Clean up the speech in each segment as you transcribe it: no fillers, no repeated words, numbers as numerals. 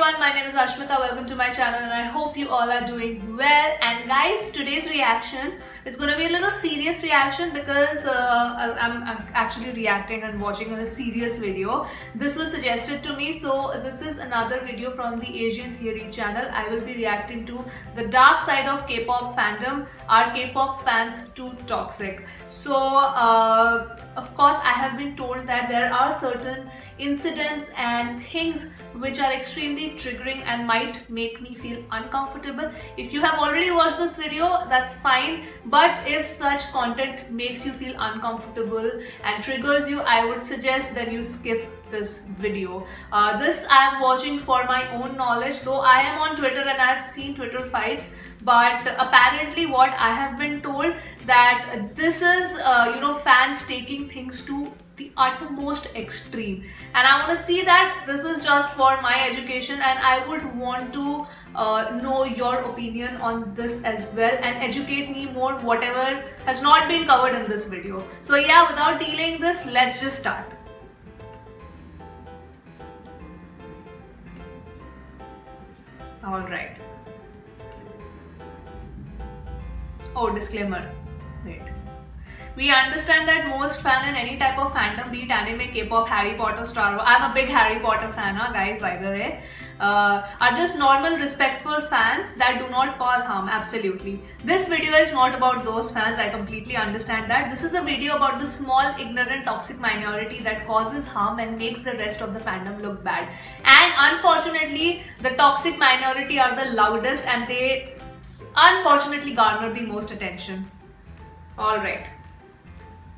everyone, my name is Ashmita. Welcome to my channel and I hope you all are doing well. And guys, today's reaction is going to be a little serious reaction because I'm actually reacting and watching a serious video. This was suggested to me, so this is another video from the Asian Theory channel. I will be reacting to the dark side of K-pop fandom. Are K-pop fans too toxic? So of course I have been told that there are certain incidents and things which are extremely triggering and might make me feel uncomfortable. If you have already watched this video, that's fine, but if such content makes you feel uncomfortable and triggers you, I would suggest that you skip this video. This I am watching for my own knowledge, though I am on Twitter and I have seen Twitter fights, but apparently what I have been told that this is fans taking things to the uttermost extreme, and I want to see that this is just for my education, and I would want to know your opinion on this as well and educate me more whatever has not been covered in this video. So yeah, without delaying this, let's just start. Alright. Oh, disclaimer. Wait. We understand that most fans in any type of fandom, be it anime, K-pop, Harry Potter, Star Wars, I'm a big Harry Potter fan, guys, by the way, are just normal, respectful fans that do not cause harm, absolutely. This video is not about those fans, I completely understand that. This is a video about the small, ignorant, toxic minority that causes harm and makes the rest of the fandom look bad. And unfortunately, the toxic minority are the loudest and they unfortunately garner the most attention. Alright.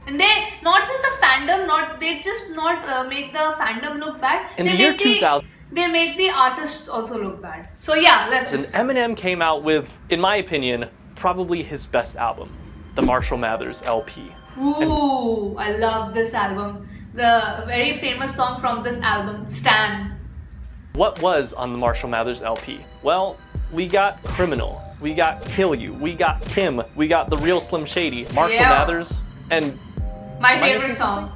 And they not just the fandom, they just not make the fandom look bad. In the year 2000, they make the artists also look bad. So yeah, let's just. Eminem came out with, in my opinion, probably his best album, the Marshall Mathers LP. Ooh, I love this album. The very famous song from this album, Stan. What was on the Marshall Mathers LP? Well, we got Criminal, we got Kill You, we got Kim, we got The Real Slim Shady, Marshall Mathers, and my favorite song,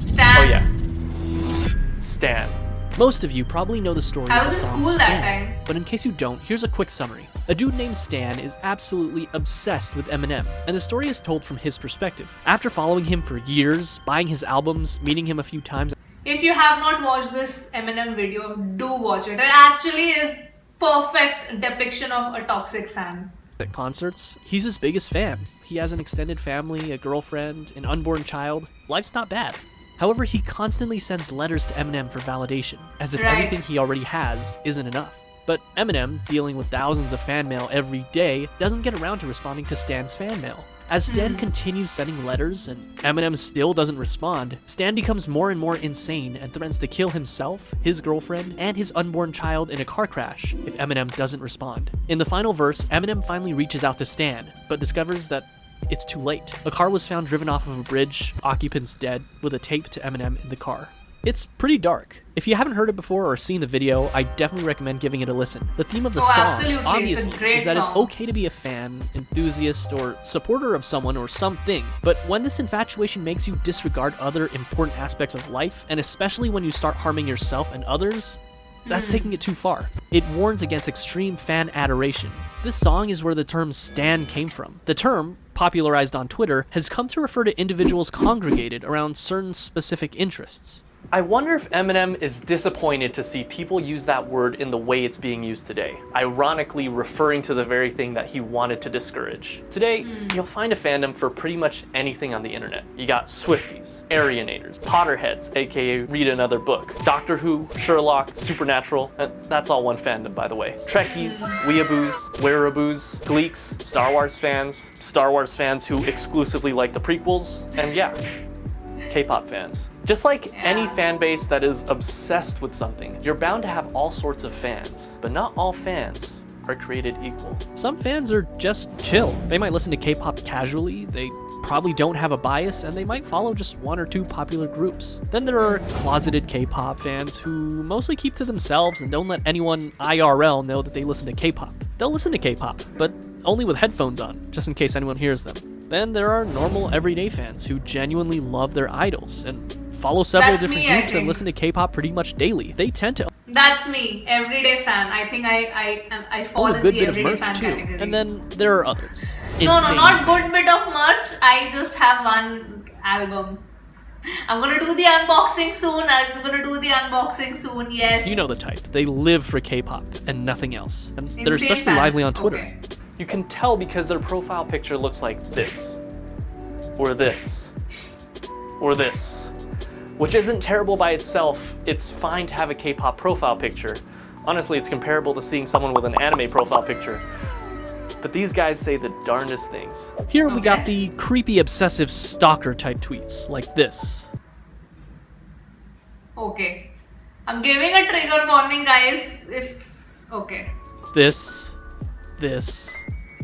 Stan. Oh yeah, Stan. Most of you probably know the story I of the was in song school Stan, that time. But in case you don't, here's a quick summary. A dude named Stan is absolutely obsessed with Eminem, and the story is told from his perspective. After following him for years, buying his albums, meeting him a few times. If you have not watched this Eminem video, do watch it. It actually is perfect depiction of a toxic fan. At concerts, he's his biggest fan. He has an extended family, a girlfriend, an unborn child. Life's not bad. However, he constantly sends letters to Eminem for validation, as if everything he already has isn't enough. But Eminem, dealing with thousands of fan mail every day, doesn't get around to responding to Stan's fan mail. As Stan continues sending letters and Eminem still doesn't respond, Stan becomes more and more insane and threatens to kill himself, his girlfriend, and his unborn child in a car crash if Eminem doesn't respond. In the final verse, Eminem finally reaches out to Stan, but discovers that it's too late. A car was found driven off of a bridge, occupants dead, with a tape to Eminem in the car. It's pretty dark. If you haven't heard it before or seen the video, I definitely recommend giving it a listen. The theme of the song, obviously, is that it's okay to be a fan, enthusiast, or supporter of someone or something, but when this infatuation makes you disregard other important aspects of life, and especially when you start harming yourself and others, that's taking it too far. It warns against extreme fan adoration. This song is where the term stan came from. The term, popularized on Twitter, has come to refer to individuals congregated around certain specific interests. I wonder if Eminem is disappointed to see people use that word in the way it's being used today, ironically referring to the very thing that he wanted to discourage. Today, you'll find a fandom for pretty much anything on the internet. You got Swifties, Arianators, Potterheads, aka read another book, Doctor Who, Sherlock, Supernatural, that's all one fandom by the way, Trekkies, Weeaboos, Wereaboos, Gleeks, Star Wars fans who exclusively like the prequels, and yeah, K-pop fans. Just like any fan base that is obsessed with something, you're bound to have all sorts of fans, but not all fans are created equal. Some fans are just chill. They might listen to K-pop casually, they probably don't have a bias, and they might follow just one or two popular groups. Then there are closeted K-pop fans who mostly keep to themselves and don't let anyone IRL know that they listen to K-pop. They'll listen to K-pop, but only with headphones on, just in case anyone hears them. Then there are normal everyday fans who genuinely love their idols and follow several different groups and listen to K-pop pretty much daily. They tend to That's me, everyday fan. I think I fall Oh, a in good the bit of everyday merch fan too. category. And then there are others. No, Insane not fans. good bit of merch. I just have one album. I'm gonna do the unboxing soon. Yes. You know the type. They live for K-pop and nothing else. And they're Insane especially fans. lively on Twitter. Okay. You can tell because their profile picture looks like this, or this, or this. Which isn't terrible by itself. It's fine to have a K-pop profile picture. Honestly, it's comparable to seeing someone with an anime profile picture. But these guys say the darndest things. Here we got Okay. the creepy, obsessive stalker type tweets, like this. Okay. I'm giving a trigger warning, guys. Okay. This.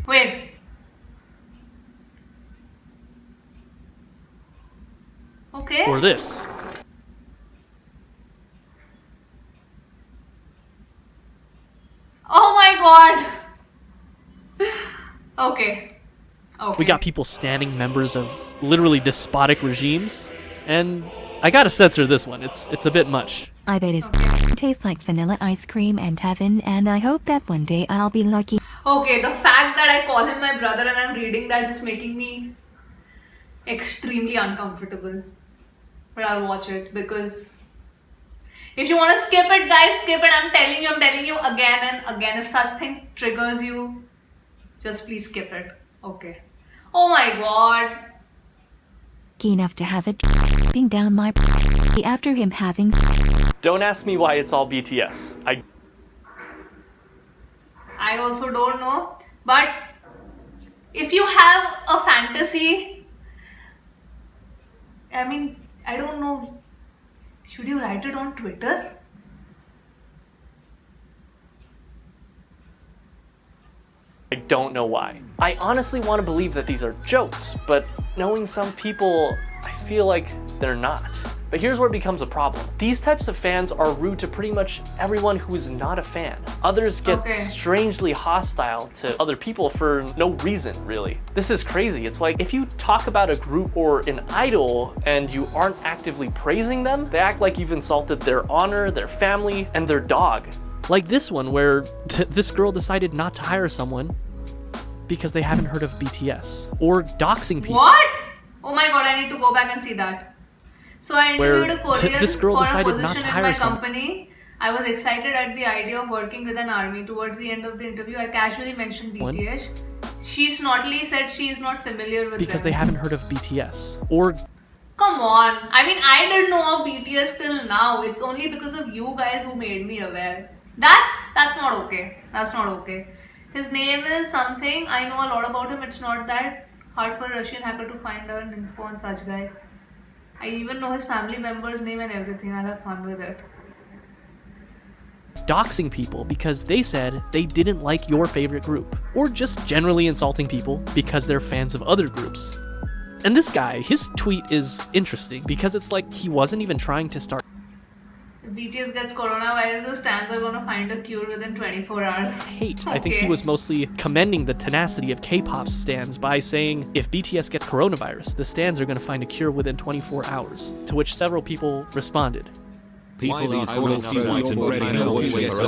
Wait. Okay. Or this. Oh my god. Okay. We got people standing members of literally despotic regimes. And I gotta censor this one. It's a bit much. I bet it tastes like vanilla ice cream and heaven, and I hope that one day I'll be lucky. Okay, the fact that I call him my brother and I'm reading that is making me extremely uncomfortable. But I'll watch it because if you want to skip it, guys, skip it. I'm telling you again and again. If such things triggers you, just please skip it. Okay. Oh my god. Enough to have it being down my after him having. Don't ask me why it's all BTS. I also don't know. But if you have a fantasy, I mean, I don't know. Should you write it on Twitter? I don't know why. I honestly want to believe that these are jokes, but knowing some people, I feel like they're not. But here's where it becomes a problem. These types of fans are rude to pretty much everyone who is not a fan. Others get Okay. strangely hostile to other people for no reason, really. This is crazy. It's like if you talk about a group or an idol and you aren't actively praising them, they act like you've insulted their honor, their family, and their dog. Like this one where this girl decided not to hire someone because they haven't heard of BTS. Or doxing people. What? Oh my god, I need to go back and see that. So I Where interviewed a Korean this girl for a decided position not to in hire my someone. company. I was excited at the idea of working with an army. Towards the end of the interview, I casually mentioned What? BTS. She snortily said she is not familiar with Because them. they haven't heard of BTS. Or Come on. I mean, I didn't know of BTS till now. It's only because of you guys who made me aware. That's not okay. That's not okay. His name is something. I know a lot about him. It's not that hard for a Russian hacker to find an info on such guy. I even know his family member's name and everything. I'll have fun with it. doxing people because they said they didn't like your favorite group. Or just generally insulting people because they're fans of other groups. And this guy, his tweet is interesting because it's like he wasn't even trying to start If BTS gets coronavirus, the stans are gonna find a cure within 24 hours. hate. I think he Okay. was mostly commending the tenacity of K-pop stans by saying if BTS gets coronavirus, the stans are going to find a cure within 24 hours, to which several people responded. People are calling us white and bread and always are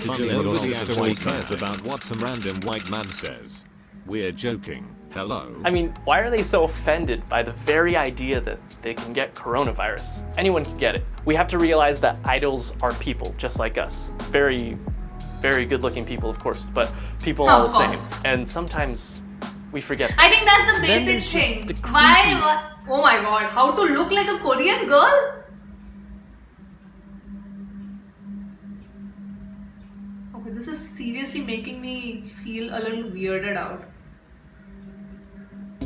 nobody cares about what some random white man says. We're joking. Hello. I mean, why are they so offended by the very idea that they can get coronavirus? Anyone can get it. We have to realize that idols are people just like us. Very, very good looking people, of course, but people are the Of same. course. And sometimes we forget. I think that's the Then basic there's just thing. the Why? Oh my god, how to look like a Korean girl? Okay, this is seriously making me feel a little weirded out.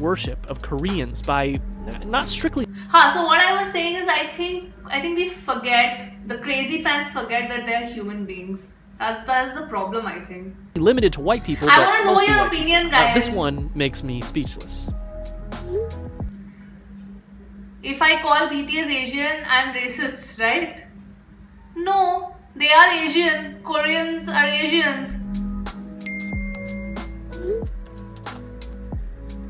Worship of Koreans by not strictly So what I was saying is I think we forget, the crazy fans forget that they're human beings. That's the problem, I think. limited to white people, I but wanna know mostly your white people. opinion, guys. This one makes me speechless. If I call BTS Asian, I'm racist, right? No, they are Asian. Koreans are Asians.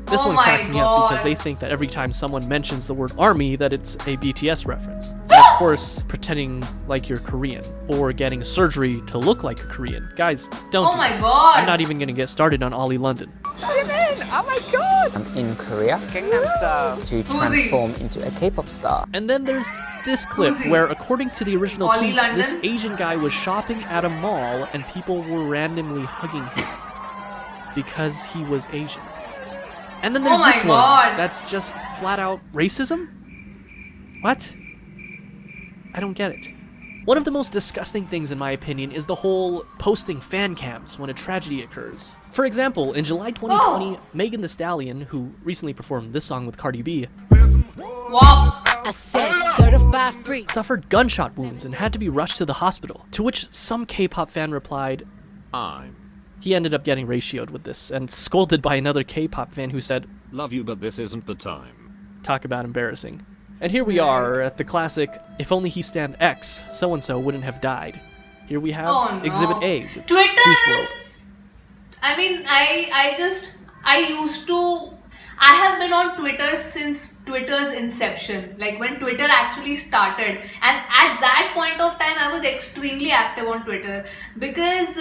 This Oh one my cracks me up because God. they think that every time someone mentions the word army that it's a BTS reference. And of course, pretending like you're Korean or getting surgery to look like a Korean. Guys, don't do my this. God. I'm not even gonna get started on Ollie London. in Korea to transform into a K-pop star. And then there's this clip where, according to the original Ollie tweet, London? this Asian guy was shopping at a mall and people were randomly hugging him because he was Asian. And then there's Oh my this one God. that's just flat out racism? What? I don't get it. One of the most disgusting things, in my opinion, is the whole posting fan cams when a tragedy occurs. For example, in July 2020, Megan Thee Stallion, who recently performed this song with Cardi B, Wow. I said certified free. suffered gunshot wounds and had to be rushed to the hospital, to which some K-pop fan replied, I he ended up getting ratioed with this and scolded by another K-pop fan who said, love you, but this isn't the time. talk about embarrassing. And here we are at the classic, if only he stand X, so-and-so wouldn't have died. Here we have Oh, no. Exhibit A with Twitter Juice WRLD. is. I mean, I have been on Twitter since Twitter's inception, like when Twitter actually started. And at that point of time, I was extremely active on Twitter because,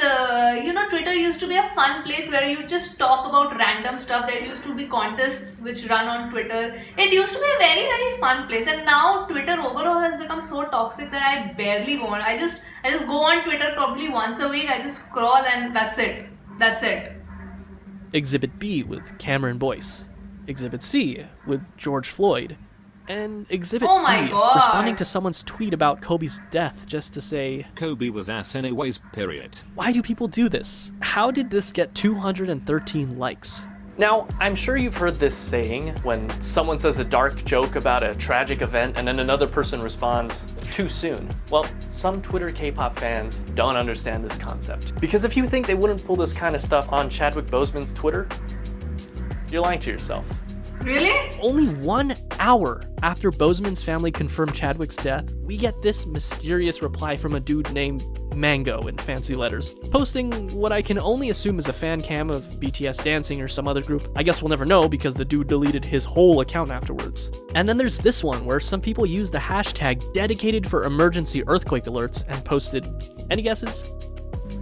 Twitter used to be a fun place where you just talk about random stuff. There used to be contests which run on Twitter. It used to be a very, very fun place. And now Twitter overall has become so toxic that I barely go on. I just go on Twitter probably once a week. I just scroll and that's it. That's it. Exhibit B with Cameron Boyce. Exhibit C with George Floyd. And Exhibit Oh my D God. responding to someone's tweet about Kobe's death just to say, Kobe was ass anyways, period. why do people do this? How did this get 213 likes? Now, I'm sure you've heard this saying when someone says a dark joke about a tragic event and then another person responds, too soon. Well, some Twitter K-pop fans don't understand this concept. Because if you think they wouldn't pull this kind of stuff on Chadwick Boseman's Twitter, you're lying to yourself. Really? Only 1 hour after Boseman's family confirmed Chadwick's death, we get this mysterious reply from a dude named Mango in fancy letters, posting what I can only assume is a fan cam of BTS dancing or some other group. I guess we'll never know because the dude deleted his whole account afterwards. And then there's this one where some people used the hashtag dedicated for emergency earthquake alerts and posted, any guesses?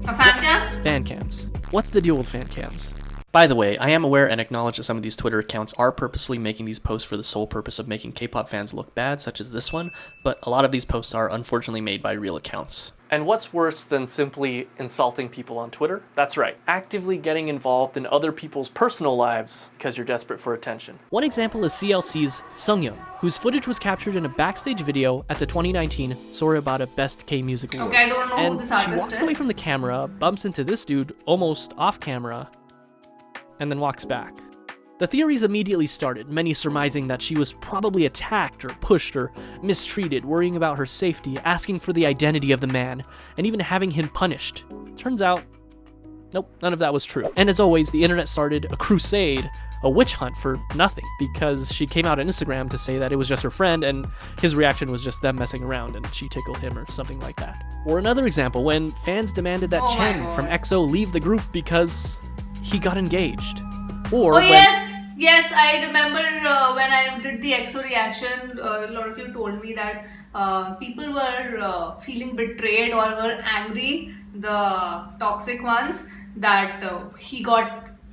A fan cam? Fan cams. What's the deal with fan cams? By the way, I am aware and acknowledge that some of these Twitter accounts are purposefully making these posts for the sole purpose of making K-pop fans look bad, such as this one, but a lot of these posts are unfortunately made by real accounts. And what's worse than simply insulting people on Twitter? That's right, actively getting involved in other people's personal lives because you're desperate for attention. One example is CLC's Sungyeon, whose footage was captured in a backstage video at the 2019 Soribada Best K-Music Awards. Okay, I don't know who And this she artist walks is. away from the camera, bumps into this dude almost off camera, and then walks back. The theories immediately started, many surmising that she was probably attacked or pushed or mistreated, worrying about her safety, asking for the identity of the man, and even having him punished. Turns out, nope, none of that was true. And as always, the internet started a crusade, a witch hunt for nothing, because she came out on Instagram to say that it was just her friend, and his reaction was just them messing around, and she tickled him or something like that. Or another example, when fans demanded that Oh my Chen God. from EXO leave the group because he got engaged. Or Oh when yes, I remember when I did the EXO reaction, a lot of you told me that people were feeling betrayed or were angry, the toxic ones, that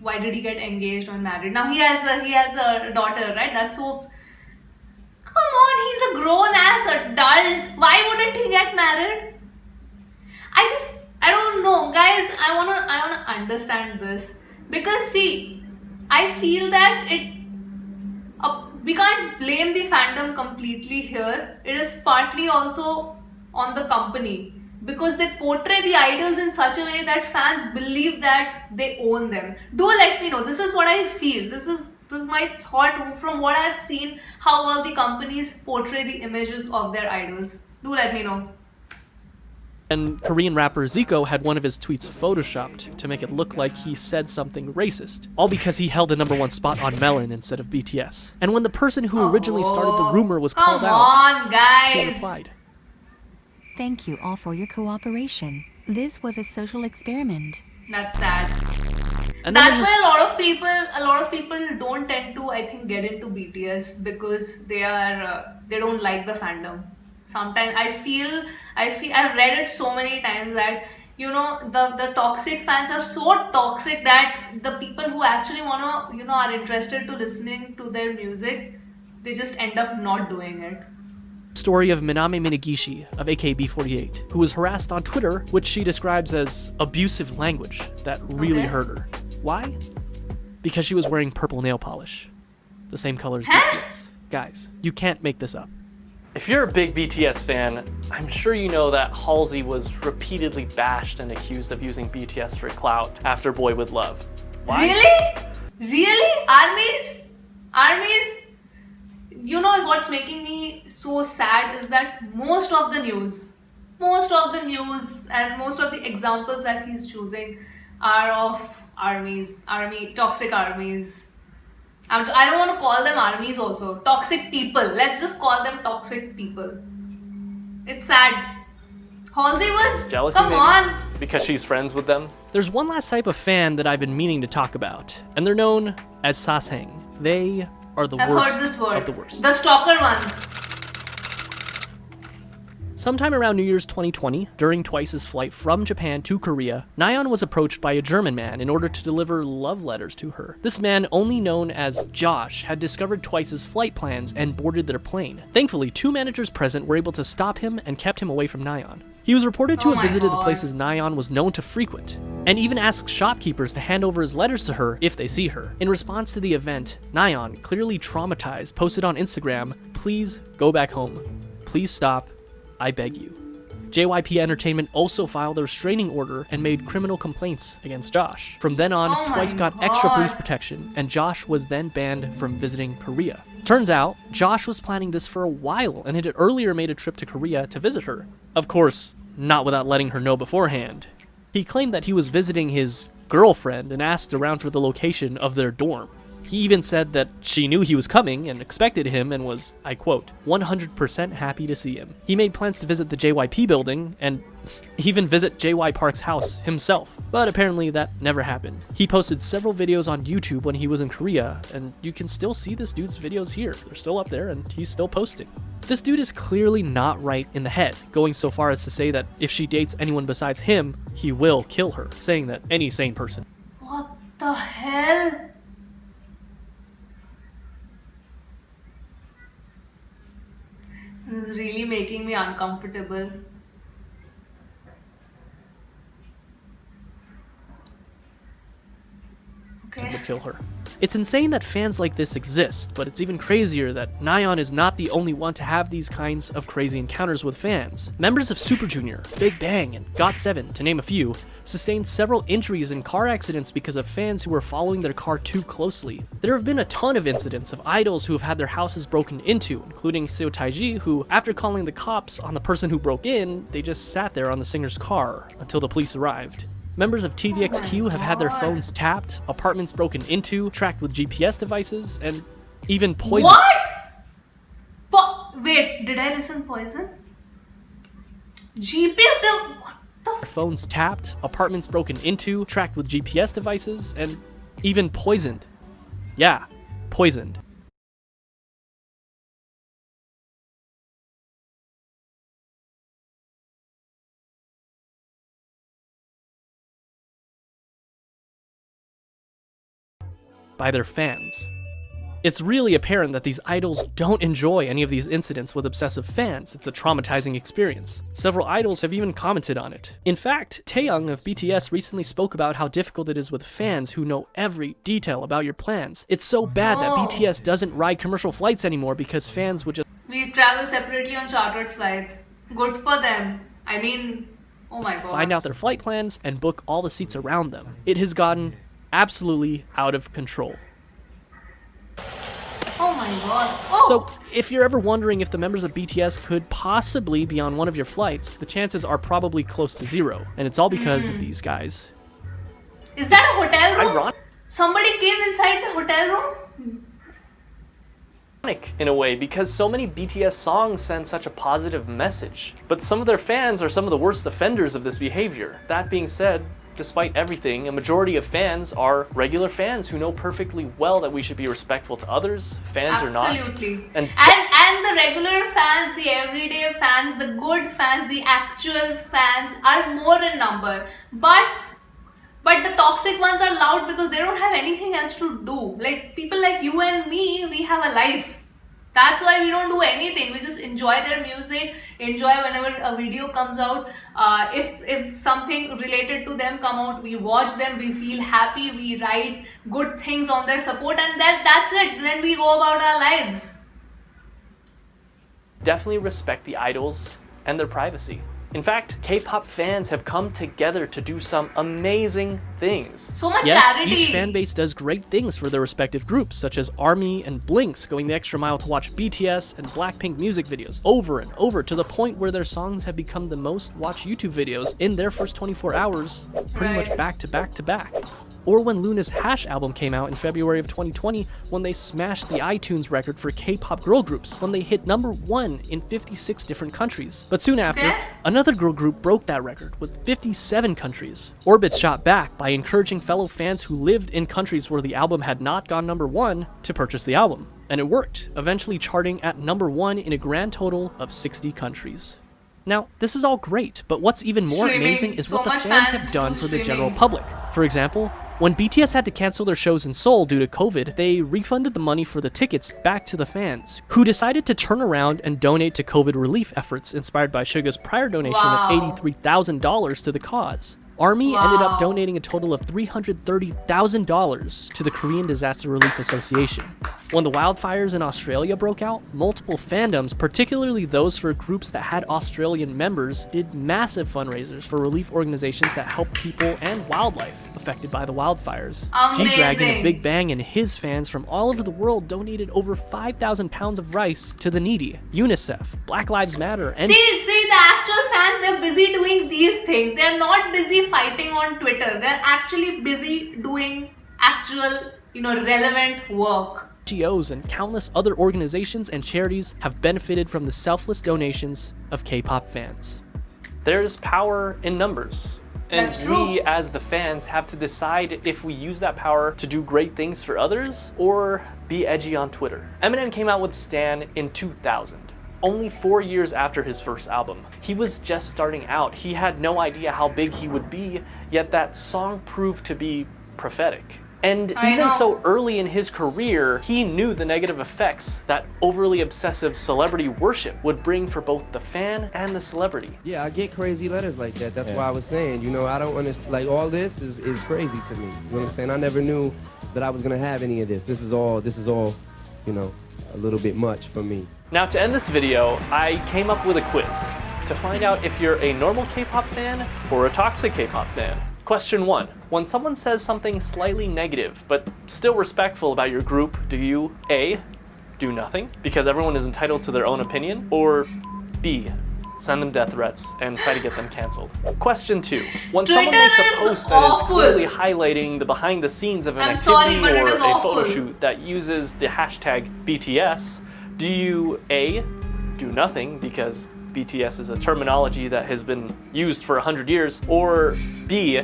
why did he get engaged or married? Now he has a daughter, right? That's so. Come on, he's a grown ass adult. Why wouldn't he get married? I don't know, guys. I wanna understand this because see. I feel that we can't blame the fandom completely here. It is partly also on the company because they portray the idols in such a way that fans believe that they own them. Do let me know. This is what I feel. This is my thought from what I have seen, how all the companies portray the images of their idols. Do let me know. And Korean rapper Zico had one of his tweets photoshopped to make it look like he said something racist, all because he held the #1 spot on Melon instead of BTS. And when the person who originally started the rumor was called Come out, on, she guys. replied, Thank you all for your cooperation. This was a social experiment. That's sad. and then That's there's why this- a lot of people don't tend to, I think, get into BTS because they don't like the fandom. Sometimes I've read it so many times that the toxic fans are so toxic that the people who actually are interested to listening to their music, they just end up not doing it. Story of Minami Minagishi of AKB48, who was harassed on Twitter, which she describes as abusive language that really hurt her. Why? Because she was wearing purple nail polish, the same color as BTS. Guys, you can't make this up. If you're a big BTS fan, I'm sure you know that Halsey was repeatedly bashed and accused of using BTS for clout after Boy With Love. Why? Really? Armies? You know what's making me so sad is that most of the news and most of the examples that he's choosing are of toxic armies. I don't want to call them armies also. Toxic people. Let's just call them toxic people. It's sad. Halsey was... Jealousy, come maybe? on. Because she's friends with them? There's one last type of fan that I've been meaning to talk about, and they're known as sasheng. They are the I've worst heard this word. of the worst. The stalker ones. Sometime around New Year's 2020, during Twice's flight from Japan to Korea, Nayeon was approached by a German man in order to deliver love letters to her. This man, only known as Josh, had discovered Twice's flight plans and boarded their plane. Thankfully, 2 managers present were able to stop him and kept him away from Nayeon. He was reported to have visited the places Nayeon was known to frequent, and even asked shopkeepers to hand over his letters to her if they see her. In response to the event, Nayeon, clearly traumatized, posted on Instagram, "Please go back home. Please stop. I beg you." JYP Entertainment also filed a restraining order and made criminal complaints against Josh. From then on, Twice got extra police protection, and Josh was then banned from visiting Korea. Turns out, Josh was planning this for a while and had earlier made a trip to Korea to visit her. Of course, not without letting her know beforehand. He claimed that he was visiting his girlfriend and asked around for the location of their dorm. He even said that she knew he was coming and expected him and was, I quote, 100% happy to see him. He made plans to visit the JYP building and even visit JY Park's house himself, but apparently that never happened. He posted several videos on YouTube when he was in Korea, and you can still see this dude's videos here. They're still up there and he's still posting. This dude is clearly not right in the head, going so far as to say that if she dates anyone besides him, he will kill her, saying that any sane person. What the hell? This is really making me uncomfortable. Okay. Would kill her. It's insane that fans like this exist, but it's even crazier that Nayeon is not the only one to have these kinds of crazy encounters with fans. Members of Super Junior, Big Bang, and GOT7, to name a few, sustained several injuries in car accidents because of fans who were following their car too closely. There have been a ton of incidents of idols who have had their houses broken into, including Seo Taiji, who, after calling the cops on the person who broke in, they just sat there on the singer's car until the police arrived. Members of TVXQ have had their phones tapped, apartments broken into, tracked with GPS devices, and even poisoned. What? Wait, did I listen poison? GPS what the phones tapped, apartments broken into, tracked with GPS devices, and even poisoned. Yeah, poisoned. By their fans. It's really apparent that these idols don't enjoy any of these incidents with obsessive fans. It's a traumatizing experience. Several idols have even commented on it. In fact, Taeyang of BTS recently spoke about how difficult it is with fans who know every detail about your plans. It's so bad that BTS doesn't ride commercial flights anymore because fans would just... We travel separately on chartered flights. Good for them. I mean, oh my god. Find out their flight plans and book all the seats around them. It has gotten absolutely out of control. Oh my god. Oh. So, if you're ever wondering if the members of BTS could possibly be on one of your flights, the chances are probably close to zero, and it's all because of these guys. Is that a hotel room? Ironic Somebody came inside the hotel room? in a way, because so many BTS songs send such a positive message. But some of their fans are some of the worst offenders of this behavior. That being said, despite everything, a majority of fans are regular fans who know perfectly well that we should be respectful to others, fans or not. Absolutely. And And the regular fans, the everyday fans, the good fans, the actual fans are more in number. But the toxic ones are loud because they don't have anything else to do. Like people like you and me, we have a life. That's why we don't do anything. We just enjoy their music, enjoy whenever a video comes out. If something related to them come out, we watch them, we feel happy, we write good things on their support, and that's it. Then we go about our lives. Definitely respect the idols and their privacy. In fact, K-pop fans have come together to do some amazing things. So much Yes, charity. each fan base does great things for their respective groups, such as ARMY and Blinks going the extra mile to watch BTS and Blackpink music videos over and over to the point where their songs have become the most watched YouTube videos in their first 24 hours, pretty much back to back to back. Or when Luna's Hash album came out in February of 2020, when they smashed the iTunes record for K-pop girl groups, when they hit #1 in 56 different countries. But soon after, another girl group broke that record with 57 countries. Orbit shot back by encouraging fellow fans who lived in countries where the album had not gone #1 to purchase the album. And it worked, eventually charting at #1 in a grand total of 60 countries. Now, this is all great, but what's even more amazing is what the fans have done for the general public. For example, when BTS had to cancel their shows in Seoul due to COVID, they refunded the money for the tickets back to the fans, who decided to turn around and donate to COVID relief efforts inspired by Suga's prior donation of $83,000 to the cause. ARMY ended up donating a total of $330,000 to the Korean Disaster Relief Association. When the wildfires in Australia broke out, multiple fandoms, particularly those for groups that had Australian members, did massive fundraisers for relief organizations that help people and wildlife affected by the wildfires. G-Dragon of Big Bang and his fans from all over the world donated over 5,000 pounds of rice to the needy. UNICEF, Black Lives Matter, and See, the actual fans, they're busy doing these things. They're not busy fighting on Twitter. They're actually busy doing actual, relevant work. NGOs and countless other organizations and charities have benefited from the selfless donations of K-pop fans. There's power in numbers. And That's true. we, as the fans, have to decide if we use that power to do great things for others or be edgy on Twitter. Eminem came out with Stan in 2000. Only 4 years after his first album. He was just starting out. He had no idea how big he would be, yet that song proved to be prophetic. And even so early in his career, he knew the negative effects that overly obsessive celebrity worship would bring for both the fan and the celebrity. Yeah, I get crazy letters like that. That's why I was saying, I don't understand. Like, all this is crazy to me. You know what I'm saying? I never knew that I was gonna have any of this. This is all, a little bit much for me. Now, to end this video, I came up with a quiz to find out if you're a normal K-pop fan or a toxic K-pop fan. Question 1. When someone says something slightly negative, but still respectful about your group, do you A, do nothing, because everyone is entitled to their own opinion, or B, send them death threats and try to get them canceled? Question 2. When someone makes a post that is clearly highlighting the behind the scenes of an activity or a photo shoot that uses the hashtag BTS, do you A, do nothing, because BTS is a terminology that has been used for 100 years, or B,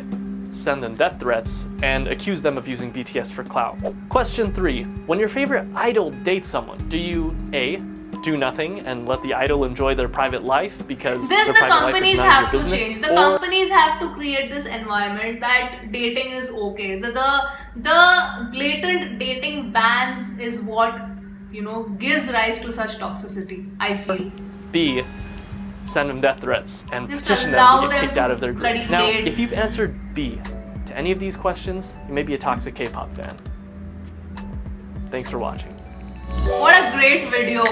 send them death threats and accuse them of using BTS for clout? Question 3. When your favorite idol dates someone, do you A, do nothing and let the idol enjoy their private life because their private life is none of your business? Change. The companies have to create this environment that dating is okay. The blatant dating bans is what gives rise to such toxicity, I feel. B, send them death threats and Just petition them allow to get them kicked to out of their group. bloody Now, date. if you've answered B to any of these questions, you may be a toxic K-pop fan. Thanks for watching. What a great video.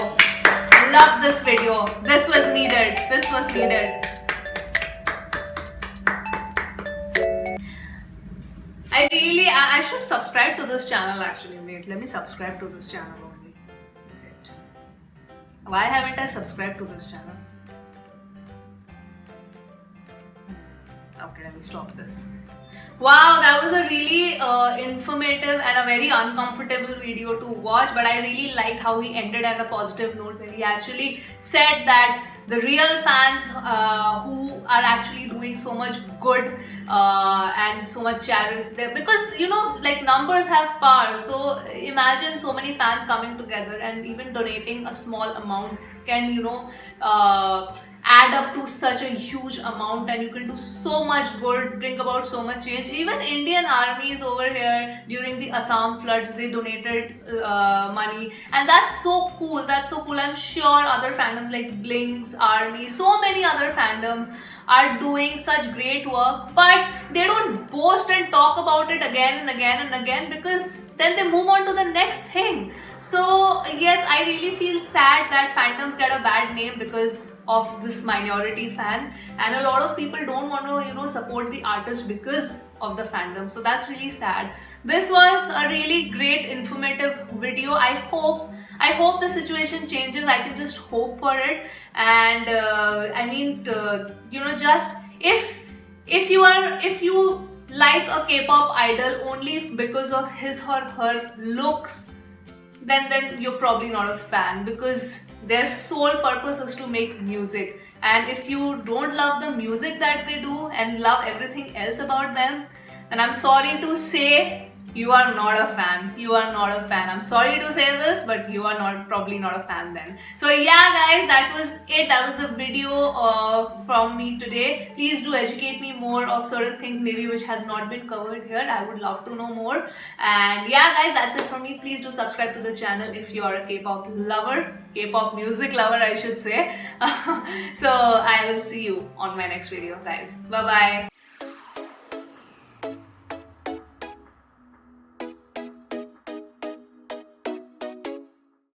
Love this video. This was needed. This was needed. I should subscribe to this channel actually. Wait, let me subscribe to this channel only. Wait. Why haven't I subscribed to this channel? Okay, let me stop this. Wow, that was a really informative and a very uncomfortable video to watch, but I really liked how he ended at a positive note where he actually said that the real fans who are actually doing so much good and so much charity there, because you know, like, numbers have power. So imagine so many fans coming together and even donating a small amount can, you know, add up to such a huge amount, and you can do so much good, bring about so much change. Even Indian armies over here during the Assam floods, they donated money, and that's so cool. That's so cool. I'm sure other fandoms like Blink's Army, so many other fandoms are doing such great work, but they don't boast and talk about it again and again and again, because then they move on to the next thing. So yes, I really feel sad that fandoms get a bad name because of this minority fan, and a lot of people don't want to, you know, support the artist because of the fandom. So that's really sad. This was a really great informative video. I hope the situation changes. I can just hope for it. And I mean, you know, just if you like a K-pop idol only because of his or her looks, then you're probably not a fan, because their sole purpose is to make music. And if you don't love the music that they do and love everything else about them, then I'm sorry to say, you are not a fan. You are not a fan. I'm sorry to say this, but you are probably not a fan then. So yeah guys, that was it. That was the video from me today. Please do educate me more of certain things maybe which has not been covered here. I would love to know more. And yeah guys, that's it from me. Please do subscribe to the channel if you are a K-pop lover, K-pop music lover I should say. So I will see you on my next video guys. Bye bye.